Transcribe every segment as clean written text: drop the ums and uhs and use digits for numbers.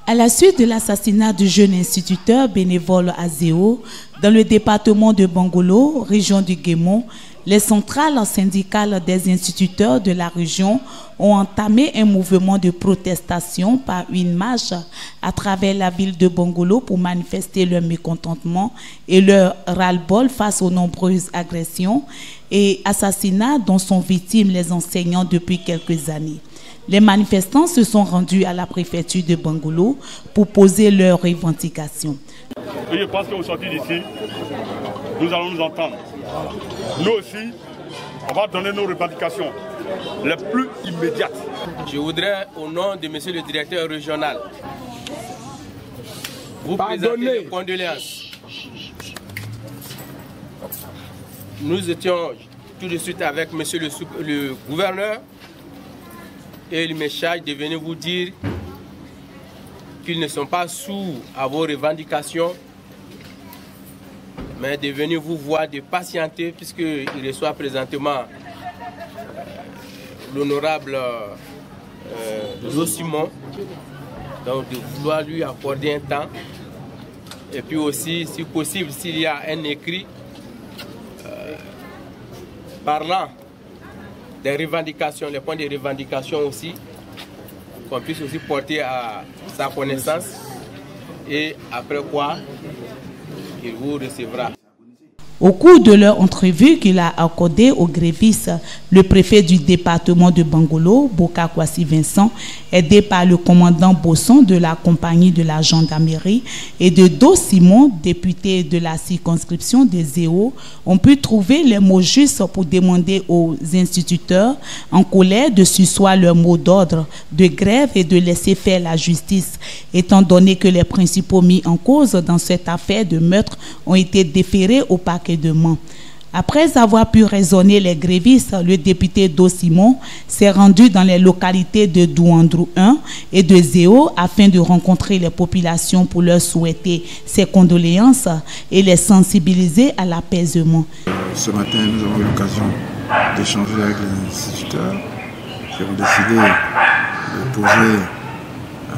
À la suite de l'assassinat du jeune instituteur bénévole à Zéo, dans le département de Bangolo, région du Guémon, les centrales syndicales des instituteurs de la région ont entamé un mouvement de protestation par une marche à travers la ville de Bangolo pour manifester leur mécontentement et leur ras-le-bol face aux nombreuses agressions et assassinats dont sont victimes les enseignants depuis quelques années. Les manifestants se sont rendus à la préfecture de Bangolo pour poser leurs revendications. Et je pense qu'au sortir d'ici, nous allons nous entendre. Nous aussi, on va donner nos revendications les plus immédiates. Je voudrais, au nom de monsieur le directeur régional, vous présenter les condoléances. Nous étions tout de suite avec monsieur le gouverneur et il me charge de venir vous dire qu'ils ne sont pas sourds à vos revendications, mais de venir vous voir, de patienter, puisqu'il reçoit présentement l'honorable Jo Simon, donc de vouloir lui accorder un temps, et puis aussi, si possible, s'il y a un écrit parlant des revendications, les points de revendication aussi, qu'on puisse aussi porter à sa connaissance, et après quoi, il vous recevra. Au cours de leur entrevue qu'il a accordée aux grévistes, le préfet du département de Bangolo, Boka Kwasi Vincent, aidé par le commandant Bosson de la compagnie de la gendarmerie et de Do Simon, député de la circonscription de Zéo, ont pu trouver les mots justes pour demander aux instituteurs en colère de surseoir leur mot d'ordre de grève et de laisser faire la justice, étant donné que les principaux mis en cause dans cette affaire de meurtre ont été déférés au parquet de Mans. Après avoir pu raisonner les grévistes, le député Do Simon s'est rendu dans les localités de Douandrou 1 et de Zéo afin de rencontrer les populations pour leur souhaiter ses condoléances et les sensibiliser à l'apaisement. Ce matin, nous avons eu l'occasion d'échanger avec les instituteurs qui ont décidé de poser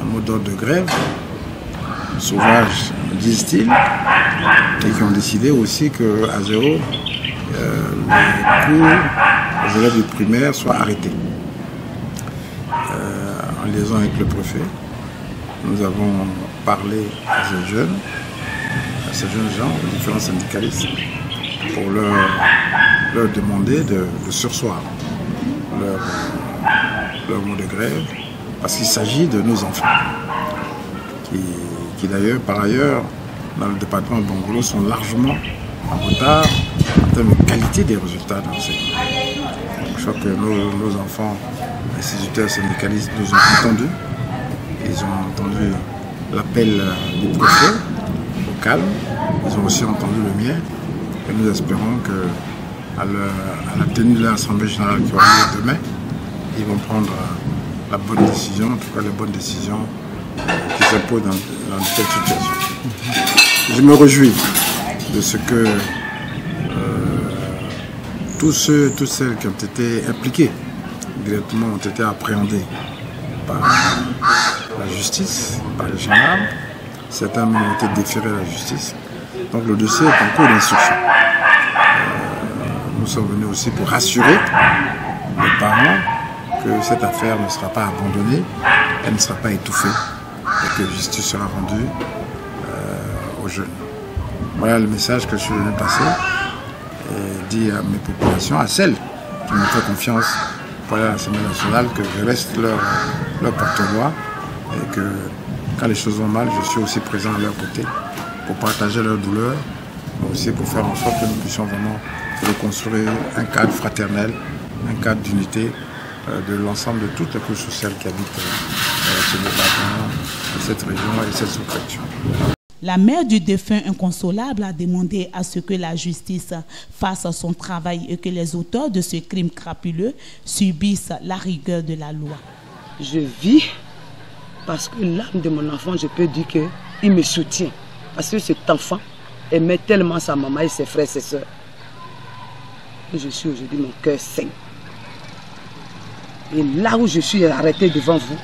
un mot d'ordre de grève sauvage, disent-ils, et qui ont décidé aussi qu'à Zéo, les cours aux élèves du primaire soient arrêtés. En liaison avec le préfet, nous avons parlé à ces jeunes gens, aux différents syndicalistes, pour leur demander de surseoir leur mot de grève, parce qu'il s'agit de nos enfants, qui d'ailleurs, par ailleurs, dans le département de Bangolo, sont largement en retard en termes de qualité des résultats d'enseignement. Je crois que nos enfants, instituteurs syndicalistes, nous ont entendus. Ils ont entendu l'appel du préfet au calme. Ils ont aussi entendu le mien. Et nous espérons qu'à la tenue de l'Assemblée générale qui aura lieu demain, ils vont prendre la bonne décision, en tout cas les bonnes décisions qui s'imposent dans cette situation. Je me réjouis de ce que tous ceux qui ont été impliqués directement ont été appréhendés par la justice, par les gendarmes. Certains ont été déférés à la justice. Donc le dossier est en cours d'instruction. Nous sommes venus aussi pour rassurer les parents que cette affaire ne sera pas abandonnée, elle ne sera pas étouffée et que justice sera rendue aux jeunes. Voilà le message que je suis venu passer et dire à mes populations, à celles qui m'ont fait confiance pour aller à l'Assemblée nationale, que je reste leur porte-voix et que quand les choses vont mal, je suis aussi présent à leur côté pour partager leur douleur, mais aussi pour faire en sorte que nous puissions vraiment reconstruire un cadre fraternel, un cadre d'unité de l'ensemble de toutes les couches sociales qui habitent ce département, cette région et cette sous-préfecture. La mère du défunt inconsolable a demandé à ce que la justice fasse son travail et que les auteurs de ce crime crapuleux subissent la rigueur de la loi. Je vis parce que l'âme de mon enfant, je peux dire qu'il me soutient. Parce que cet enfant aimait tellement sa maman et ses frères et ses sœurs. Et je suis aujourd'hui mon cœur sain. Et là où je suis arrêté devant vous,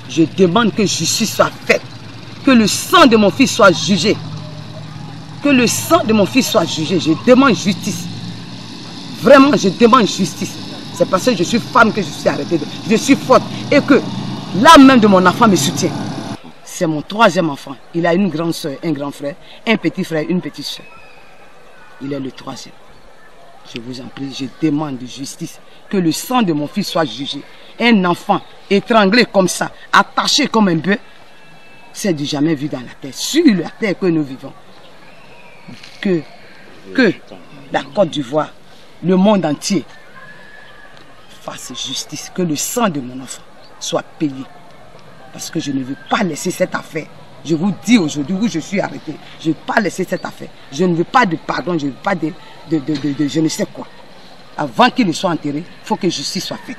je demande que justice soit faite que le sang de mon fils soit jugé. Que le sang de mon fils soit jugé. Je demande justice. Vraiment, je demande justice. C'est parce que je suis femme que je suis arrêtée. Je suis forte. Et que l'âme même de mon enfant me soutient. C'est mon 3e enfant. Il a une grande soeur, un grand frère, un petit frère, une petite soeur. Il est le 3e. Je vous en prie, je demande justice. Que le sang de mon fils soit jugé. Un enfant étranglé comme ça, attaché comme un bœuf, c'est du jamais vu dans la terre. Sur la terre que nous vivons. Que la Côte d'Ivoire, le monde entier, fasse justice. Que le sang de mon enfant soit payé. Parce que je ne veux pas laisser cette affaire. Je vous dis aujourd'hui où je suis arrêté. Je ne veux pas laisser cette affaire. Je ne veux pas de pardon. Je ne veux pas de je ne sais quoi. Avant qu'il ne soit enterré, il faut que justice soit faite.